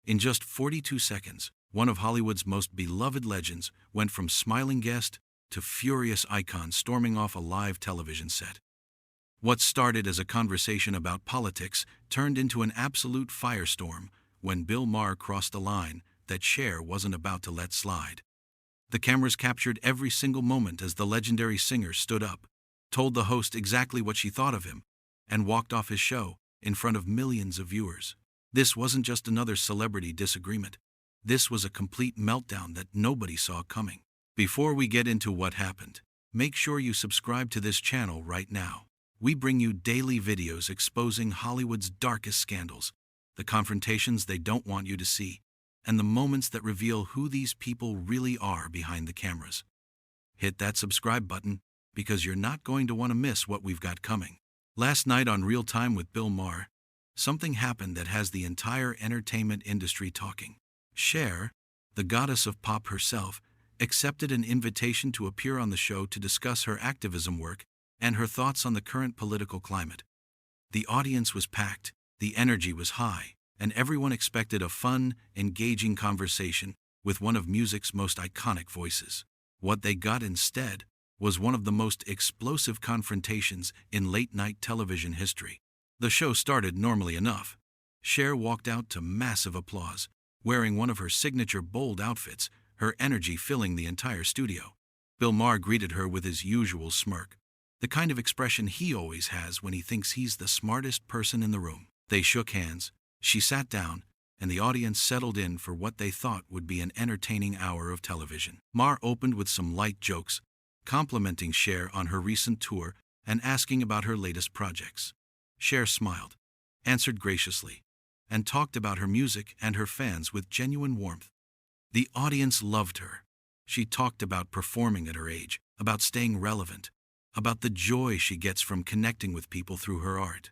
In just 42 seconds, one of Hollywood's most beloved legends went from smiling guest to furious icon storming off a live television set. What started as a conversation about politics turned into an absolute firestorm when Bill Maher crossed a line that Cher wasn't about to let slide. The cameras captured every single moment as the legendary singer stood up, told the host exactly what she thought of him, and walked off his show in front of millions of viewers. This wasn't just another celebrity disagreement. This was a complete meltdown that nobody saw coming. Before we get into what happened, make sure you subscribe to this channel right now. We bring you daily videos exposing Hollywood's darkest scandals, the confrontations they don't want you to see, and the moments that reveal who these people really are behind the cameras. Hit that subscribe button, because you're not going to want to miss what we've got coming. Last night on Real Time with Bill Maher, something happened that has the entire entertainment industry talking. Cher, the goddess of pop herself, accepted an invitation to appear on the show to discuss her activism work and her thoughts on the current political climate. The audience was packed, the energy was high, and everyone expected a fun, engaging conversation with one of music's most iconic voices. What they got instead was one of the most explosive confrontations in late-night television history. The show started normally enough. Cher walked out to massive applause, wearing one of her signature bold outfits, her energy filling the entire studio. Bill Maher greeted her with his usual smirk, the kind of expression he always has when he thinks he's the smartest person in the room. They shook hands, she sat down, and the audience settled in for what they thought would be an entertaining hour of television. Maher opened with some light jokes, complimenting Cher on her recent tour and asking about her latest projects. Cher smiled, answered graciously, and talked about her music and her fans with genuine warmth. The audience loved her. She talked about performing at her age, about staying relevant, about the joy she gets from connecting with people through her art.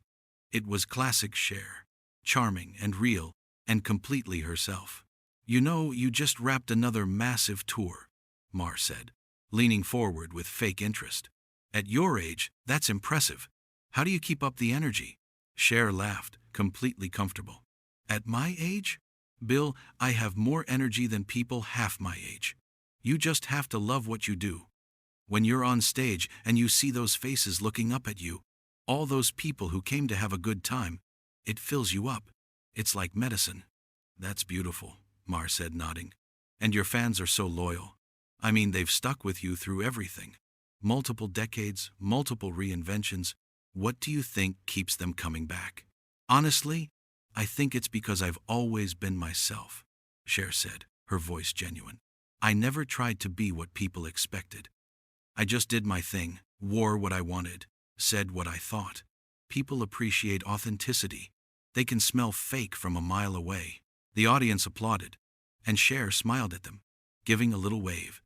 It was classic Cher, charming and real, and completely herself. "You know, you just wrapped another massive tour," Maher said, leaning forward with fake interest. "At your age, that's impressive. How do you keep up the energy?" Cher laughed, completely comfortable. "At my age? Bill, I have more energy than people half my age. You just have to love what you do. When you're on stage and you see those faces looking up at you, all those people who came to have a good time, it fills you up. It's like medicine." "That's beautiful," Maher said, nodding. "And your fans are so loyal. I mean, they've stuck with you through everything. Multiple decades, multiple reinventions. What do you think keeps them coming back?" "Honestly, I think it's because I've always been myself," Cher said, her voice genuine. "I never tried to be what people expected. I just did my thing, wore what I wanted, said what I thought. People appreciate authenticity. They can smell fake from a mile away." The audience applauded, and Cher smiled at them, giving a little wave.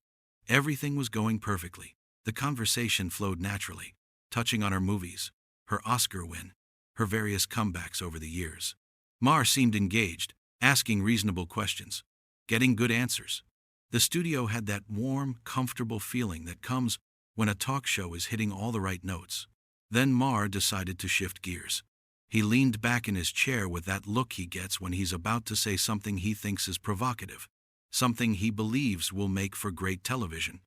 Everything was going perfectly. The conversation flowed naturally, touching on her movies, her Oscar win, her various comebacks over the years. Maher seemed engaged, asking reasonable questions, getting good answers. The studio had that warm, comfortable feeling that comes when a talk show is hitting all the right notes. Then Maher decided to shift gears. He leaned back in his chair with that look he gets when he's about to say something he thinks is provocative, something he believes will make for great television.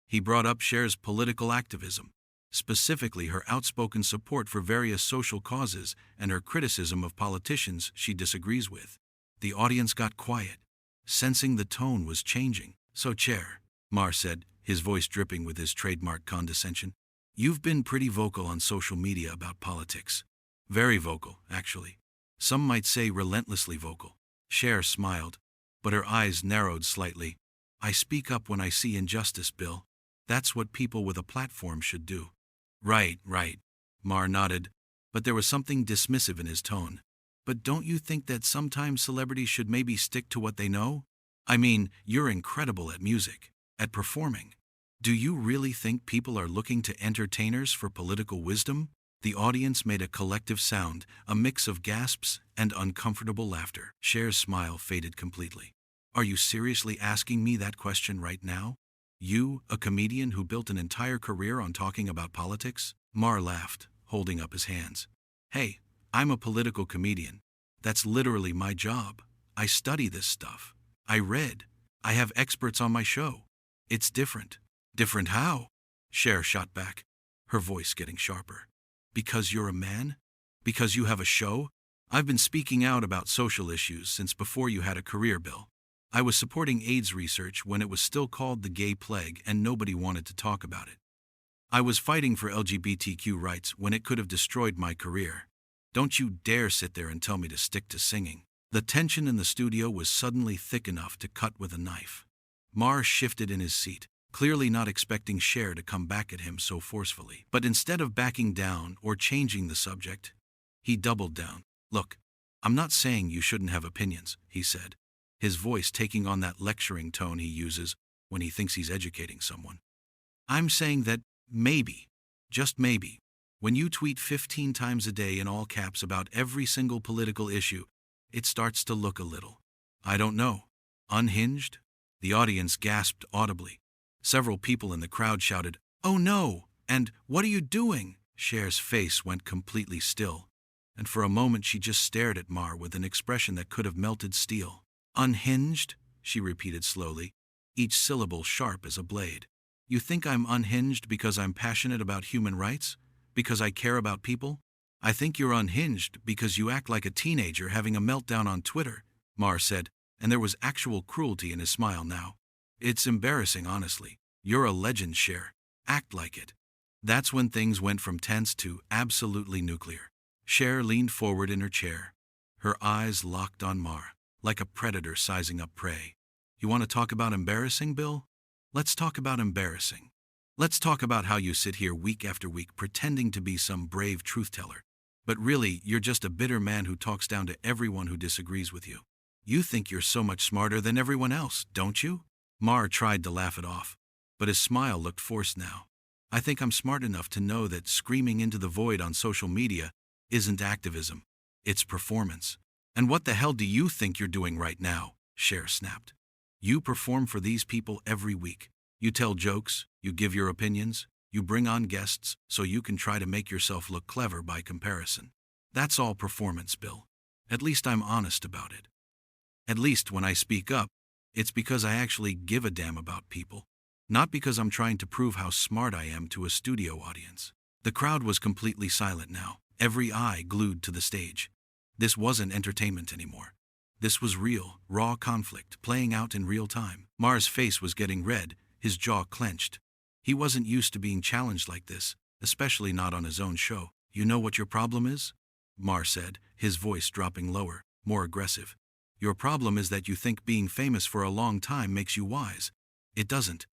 He brought up Cher's political activism, specifically her outspoken support for various social causes and her criticism of politicians she disagrees with. The audience got quiet, sensing the tone was changing. "So Cher," Maher said, his voice dripping with his trademark condescension, "you've been pretty vocal on social media about politics. Very vocal, actually. Some might say relentlessly vocal." Cher smiled, but her eyes narrowed slightly. "I speak up when I see injustice, Bill. That's what people with a platform should do." Right, Maher nodded, but there was something dismissive in his tone. "But don't you think that sometimes celebrities should maybe stick to what they know? I mean, you're incredible at music, at performing. Do you really think people are looking to entertainers for political wisdom?" The audience made a collective sound, a mix of gasps and uncomfortable laughter. Cher's smile faded completely. "Are you seriously asking me that question right now? You, a comedian who built an entire career on talking about politics?" Maher laughed, holding up his hands. "Hey, I'm a political comedian. That's literally my job. I study this stuff. I read. I have experts on my show. It's different. Different how? Cher shot back, her voice getting sharper. Because you're a man? Because you have a show? I've been speaking out about social issues since before you had a career, Bill. I was supporting AIDS research when it was still called the gay plague and nobody wanted to talk about it. I was fighting for LGBTQ rights when it could have destroyed my career. Don't you dare sit there and tell me to stick to singing. The tension in the studio was suddenly thick enough to cut with a knife. Maher shifted in his seat, clearly not expecting Cher to come back at him so forcefully. But instead of backing down or changing the subject, he doubled down. Look, I'm not saying you shouldn't have opinions, he said, his voice taking on that lecturing tone he uses when he thinks he's educating someone. I'm saying that maybe, just maybe, when you tweet 15 times a day in all caps about every single political issue, it starts to look a little, I don't know, unhinged? The audience gasped audibly. Several people in the crowd shouted, "Oh no!" and "What are you doing?" Cher's face went completely still, and for a moment she just stared at Maher with an expression that could have melted steel. "Unhinged?" she repeated slowly, each syllable sharp as a blade. "You think I'm unhinged because I'm passionate about human rights? Because I care about people? I think you're unhinged because you act like a teenager having a meltdown on Twitter," Maher said, and there was actual cruelty in his smile now. "It's embarrassing, honestly. You're a legend, Cher. Act like it." That's when things went from tense to absolutely nuclear. Cher leaned forward in her chair, her eyes locked on Maher, like a predator sizing up prey. "You want to talk about embarrassing, Bill? Let's talk about embarrassing. Let's talk about how you sit here week after week pretending to be some brave truth-teller. But really, you're just a bitter man who talks down to everyone who disagrees with you. You think you're so much smarter than everyone else, don't you?" Maher tried to laugh it off, but his smile looked forced now. "I think I'm smart enough to know that screaming into the void on social media isn't activism. It's performance. And what the hell do you think you're doing right now?" Cher snapped. "You perform for these people every week. You tell jokes, you give your opinions, you bring on guests so you can try to make yourself look clever by comparison. That's all performance, Bill. At least I'm honest about it. At least when I speak up, it's because I actually give a damn about people, not because I'm trying to prove how smart I am to a studio audience." The crowd was completely silent now, every eye glued to the stage. This wasn't entertainment anymore. This was real, raw conflict playing out in real time. Maher's face was getting red, his jaw clenched. He wasn't used to being challenged like this, especially not on his own show. "You know what your problem is?" Maher said, his voice dropping lower, more aggressive. "Your problem is that you think being famous for a long time makes you wise. It doesn't.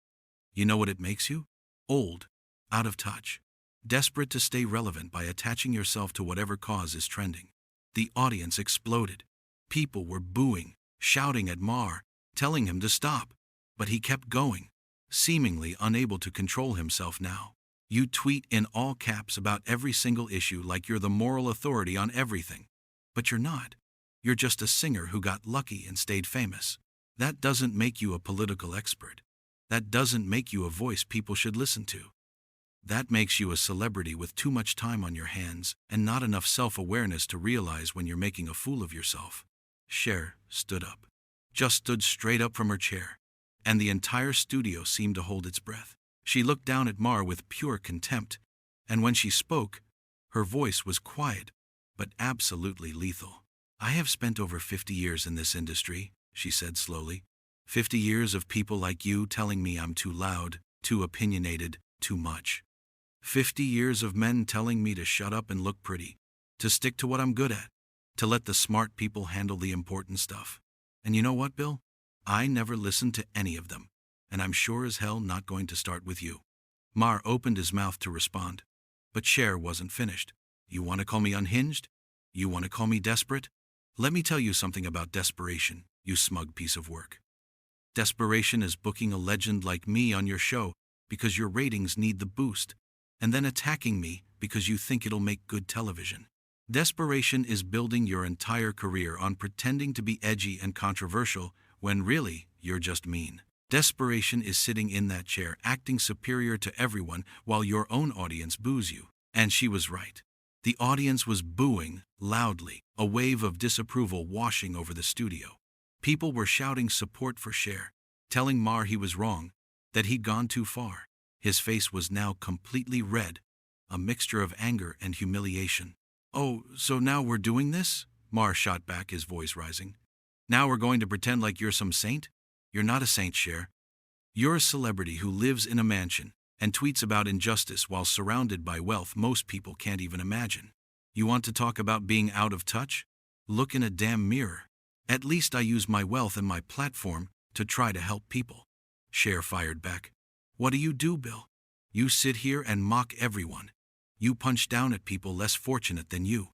You know what it makes you? Old. Out of touch. Desperate to stay relevant by attaching yourself to whatever cause is trending." The audience exploded. People were booing, shouting at Maher, telling him to stop. But he kept going, seemingly unable to control himself now. "You tweet in all caps about every single issue like you're the moral authority on everything. But you're not. You're just a singer who got lucky and stayed famous. That doesn't make you a political expert. That doesn't make you a voice people should listen to. That makes you a celebrity with too much time on your hands and not enough self-awareness to realize when you're making a fool of yourself." Cher stood up. Just stood straight up from her chair, and the entire studio seemed to hold its breath. She looked down at Maher with pure contempt, and when she spoke, her voice was quiet, but absolutely lethal. "I have spent over 50 years in this industry," she said slowly. 50 years of people like you telling me I'm too loud, too opinionated, too much. 50 years of men telling me to shut up and look pretty, to stick to what I'm good at, to let the smart people handle the important stuff. And you know what, Bill? I never listened to any of them, and I'm sure as hell not going to start with you." Maher opened his mouth to respond, but Cher wasn't finished. "You want to call me unhinged? You want to call me desperate? Let me tell you something about desperation, you smug piece of work. Desperation is booking a legend like me on your show because your ratings need the boost, and then attacking me because you think it'll make good television. Desperation is building your entire career on pretending to be edgy and controversial when really you're just mean. Desperation is sitting in that chair acting superior to everyone while your own audience boos you." And she was right. The audience was booing loudly, a wave of disapproval washing over the studio. People were shouting support for Cher, telling Maher he was wrong, that he'd gone too far. His face was now completely red, a mixture of anger and humiliation. "Oh, so now we're doing this?" Maher shot back, his voice rising. "Now we're going to pretend like you're some saint? You're not a saint, Cher. You're a celebrity who lives in a mansion and tweets about injustice while surrounded by wealth most people can't even imagine. You want to talk about being out of touch? Look in a damn mirror. At least I use my wealth and my platform to try to help people." Cher fired back. "What do you do, Bill? You sit here and mock everyone. You punch down at people less fortunate than you.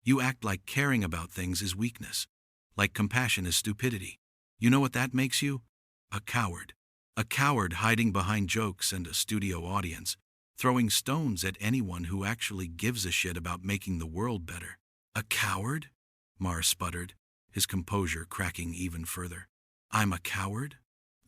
You act like caring about things is weakness, like compassion is stupidity. You know what that makes you? A coward. A coward hiding behind jokes and a studio audience, throwing stones at anyone who actually gives a shit about making the world better." "A coward?" Maher sputtered, his composure cracking even further. "I'm a coward?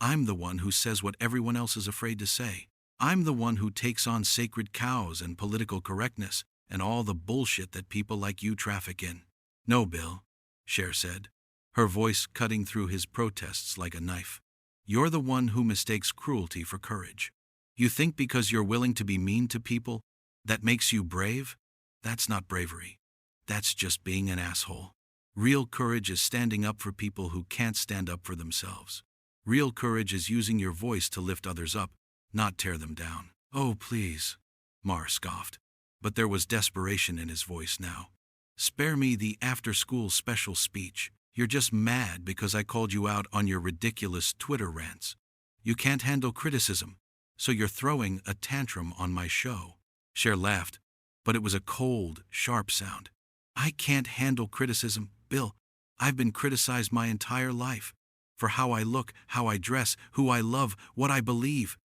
I'm the one who says what everyone else is afraid to say. I'm the one who takes on sacred cows and political correctness and all the bullshit that people like you traffic in." "No, Bill," Cher said, her voice cutting through his protests like a knife. "You're the one who mistakes cruelty for courage. You think because you're willing to be mean to people, that makes you brave? That's not bravery. That's just being an asshole. Real courage is standing up for people who can't stand up for themselves. Real courage is using your voice to lift others up, not tear them down." "Oh, please," Maher scoffed, but there was desperation in his voice now. "Spare me the after-school special speech. You're just mad because I called you out on your ridiculous Twitter rants. You can't handle criticism, so you're throwing a tantrum on my show." Cher laughed, but it was a cold, sharp sound. "I can't handle criticism, Bill. I've been criticized my entire life. For how I look, how I dress, who I love, what I believe.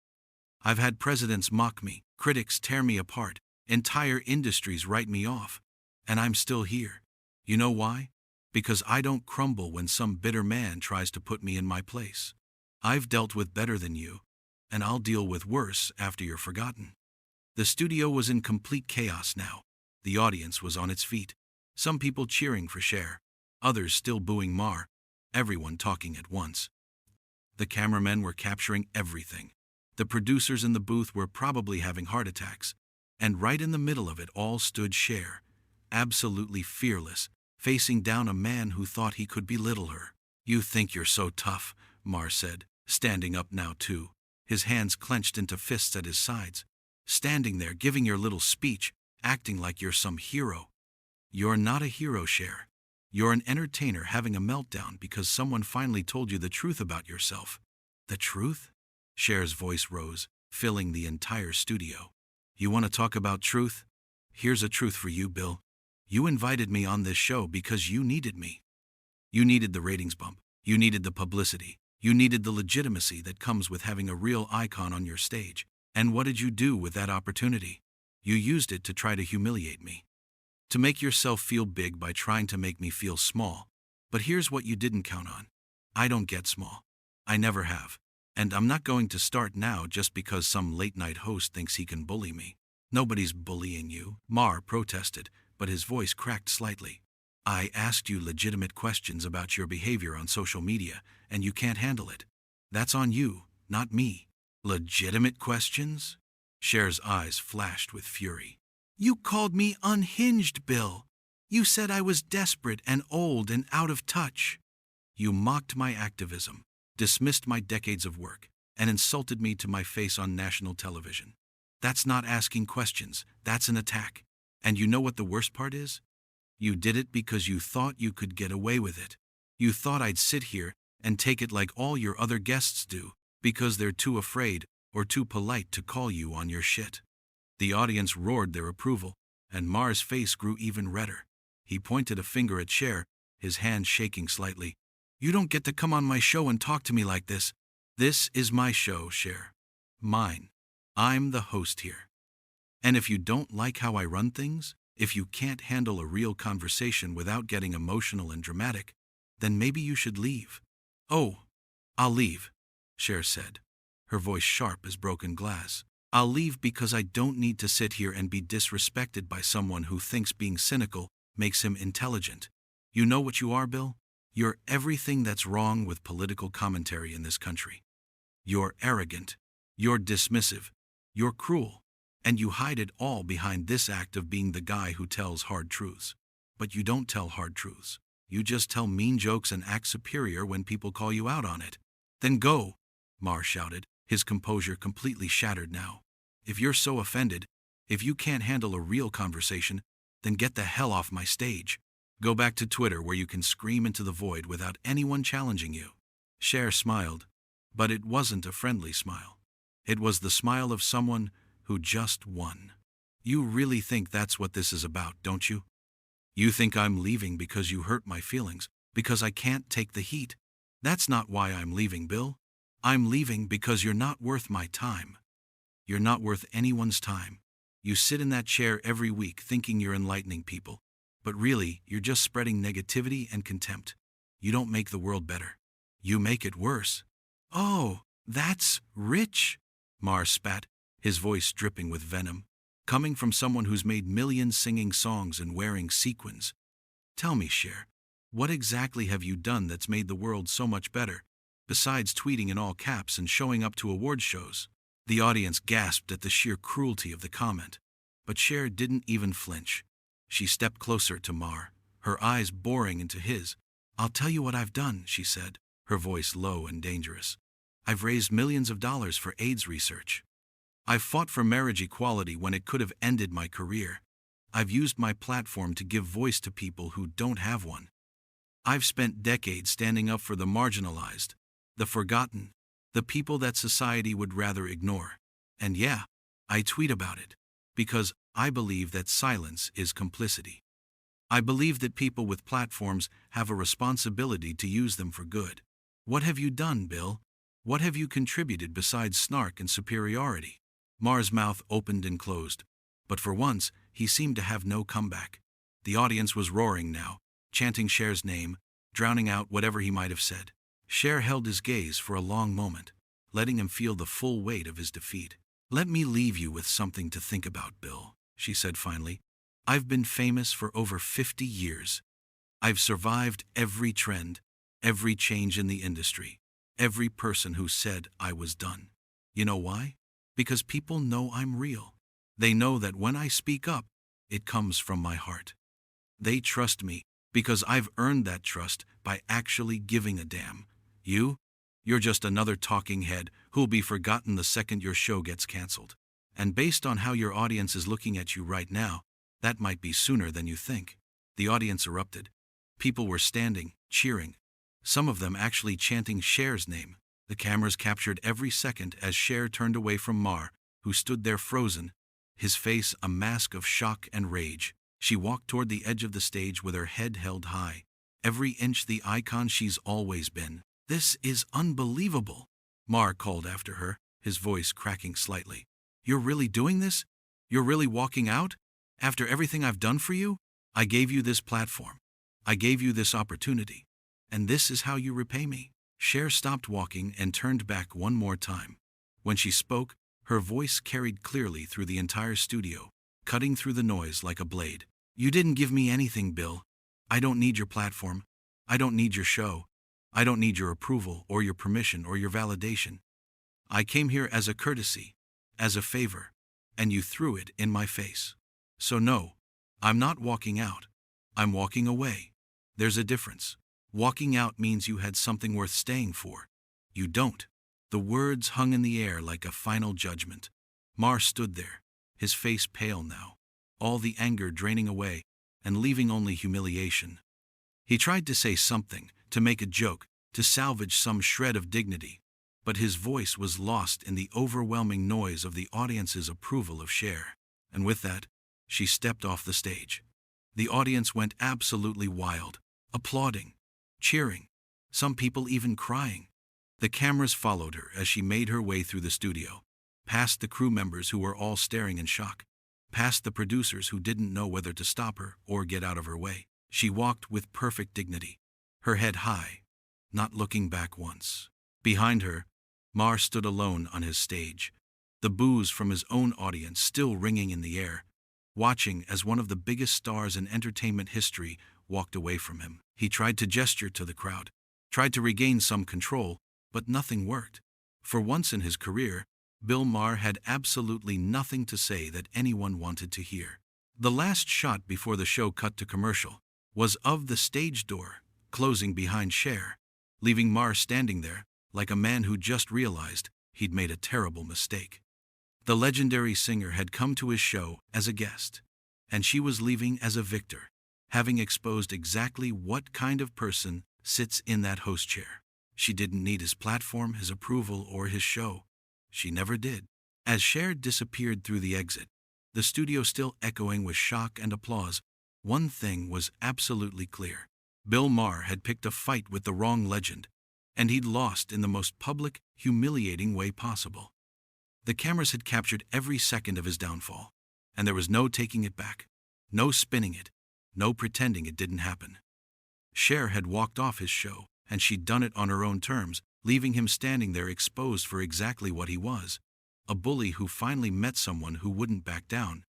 I've had presidents mock me, critics tear me apart, entire industries write me off. And I'm still here. You know why? Because I don't crumble when some bitter man tries to put me in my place. I've dealt with better than you, and I'll deal with worse after you're forgotten." The studio was in complete chaos now. The audience was on its feet. Some people cheering for Cher, others still booing Maher, everyone talking at once. The cameramen were capturing everything. The producers in the booth were probably having heart attacks. And right in the middle of it all stood Cher, absolutely fearless, facing down a man who thought he could belittle her. "You think you're so tough," Maher said, standing up now too, his hands clenched into fists at his sides. "Standing there giving your little speech, acting like you're some hero. You're not a hero, Cher. You're an entertainer having a meltdown because someone finally told you the truth about yourself." "The truth?" Cher's voice rose, filling the entire studio. "You want to talk about truth? Here's a truth for you, Bill. You invited me on this show because you needed me. You needed the ratings bump. You needed the publicity. You needed the legitimacy that comes with having a real icon on your stage. And what did you do with that opportunity? You used it to try to humiliate me. To make yourself feel big by trying to make me feel small. But here's what you didn't count on. I don't get small. I never have. And I'm not going to start now just because some late-night host thinks he can bully me. Nobody's bullying you," Maher protested, but his voice cracked slightly. "I asked you legitimate questions about your behavior on social media, and you can't handle it. That's on you, not me." "Legitimate questions?" Cher's eyes flashed with fury. "You called me unhinged, Bill. You said I was desperate and old and out of touch. You mocked my activism, dismissed my decades of work, and insulted me to my face on national television. That's not asking questions, that's an attack. And you know what the worst part is? You did it because you thought you could get away with it. You thought I'd sit here and take it like all your other guests do, because they're too afraid or too polite to call you on your shit." The audience roared their approval, and Maher's face grew even redder. He pointed a finger at Cher, his hand shaking slightly. "You don't get to come on my show and talk to me like this. This is my show, Cher. Mine. I'm the host here. And if you don't like how I run things, if you can't handle a real conversation without getting emotional and dramatic, then maybe you should leave." "Oh, I'll leave," Cher said, her voice sharp as broken glass. "I'll leave because I don't need to sit here and be disrespected by someone who thinks being cynical makes him intelligent. You know what you are, Bill? You're everything that's wrong with political commentary in this country. You're arrogant. You're dismissive. You're cruel. And you hide it all behind this act of being the guy who tells hard truths. But you don't tell hard truths. You just tell mean jokes and act superior when people call you out on it. Then go, Maher shouted, his composure completely shattered now. If you're so offended, if you can't handle a real conversation, then get the hell off my stage. Go back to Twitter where you can scream into the void without anyone challenging you. Cher smiled, but it wasn't a friendly smile. It was the smile of someone who just won. You really think that's what this is about, don't you? You think I'm leaving because you hurt my feelings, because I can't take the heat? That's not why I'm leaving, Bill. I'm leaving because you're not worth my time. You're not worth anyone's time. You sit in that chair every week thinking you're enlightening people, but really, you're just spreading negativity and contempt. You don't make the world better. You make it worse. Oh, that's rich, Maher spat, his voice dripping with venom, coming from someone who's made millions singing songs and wearing sequins. Tell me, Cher, what exactly have you done that's made the world so much better, besides tweeting in all caps and showing up to award shows? The audience gasped at the sheer cruelty of the comment, but Cher didn't even flinch. She stepped closer to Maher, her eyes boring into his. I'll tell you what I've done, she said, her voice low and dangerous. I've raised millions of dollars for AIDS research. I've fought for marriage equality when it could have ended my career. I've used my platform to give voice to people who don't have one. I've spent decades standing up for the marginalized, the forgotten, the people that society would rather ignore. And yeah, I tweet about it, because I believe that silence is complicity. I believe that people with platforms have a responsibility to use them for good. What have you done, Bill? What have you contributed besides snark and superiority? Maher's mouth opened and closed, but for once, he seemed to have no comeback. The audience was roaring now, chanting Cher's name, drowning out whatever he might have said. Cher held his gaze for a long moment, letting him feel the full weight of his defeat. Let me leave you with something to think about, Bill, she said finally. I've been famous for over 50 years. I've survived every trend, every change in the industry, every person who said I was done. You know why? Because people know I'm real. They know that when I speak up, it comes from my heart. They trust me because I've earned that trust by actually giving a damn. You're just another talking head who'll be forgotten the second your show gets canceled. And based on how your audience is looking at you right now, that might be sooner than you think. The audience erupted. People were standing, cheering. Some of them actually chanting Cher's name. The cameras captured every second as Cher turned away from Maher, who stood there frozen, his face a mask of shock and rage. She walked toward the edge of the stage with her head held high, every inch the icon she's always been. This is unbelievable, Maher called after her, his voice cracking slightly. You're really doing this? You're really walking out? After everything I've done for you? I gave you this platform. I gave you this opportunity. And this is how you repay me? Cher stopped walking and turned back one more time. When she spoke, her voice carried clearly through the entire studio, cutting through the noise like a blade. You didn't give me anything, Bill. I don't need your platform. I don't need your show. I don't need your approval or your permission or your validation. I came here as a courtesy, as a favor, and you threw it in my face. So no, I'm not walking out. I'm walking away. There's a difference. Walking out means you had something worth staying for. You don't. The words hung in the air like a final judgment. Maher stood there, his face pale now, all the anger draining away and leaving only humiliation. He tried to say something, to make a joke, to salvage some shred of dignity, but his voice was lost in the overwhelming noise of the audience's approval of Cher. And with that, she stepped off the stage. The audience went absolutely wild, applauding, cheering, some people even crying. The cameras followed her as she made her way through the studio, past the crew members who were all staring in shock, past the producers who didn't know whether to stop her or get out of her way. She walked with perfect dignity, her head high, not looking back once. Behind her, Maher stood alone on his stage, the boos from his own audience still ringing in the air, watching as one of the biggest stars in entertainment history walked away from him. He tried to gesture to the crowd, tried to regain some control, but nothing worked. For once in his career, Bill Maher had absolutely nothing to say that anyone wanted to hear. The last shot before the show cut to commercial was of the stage door closing behind Cher, leaving Maher standing there like a man who just realized he'd made a terrible mistake. The legendary singer had come to his show as a guest, and she was leaving as a victor, having exposed exactly what kind of person sits in that host chair. She didn't need his platform, his approval, or his show. She never did. As Cher disappeared through the exit, the studio still echoing with shock and applause, one thing was absolutely clear. Bill Maher had picked a fight with the wrong legend, and he'd lost in the most public, humiliating way possible. The cameras had captured every second of his downfall, and there was no taking it back, no spinning it, no pretending it didn't happen. Cher had walked off his show, and she'd done it on her own terms, leaving him standing there exposed for exactly what he was, a bully who finally met someone who wouldn't back down.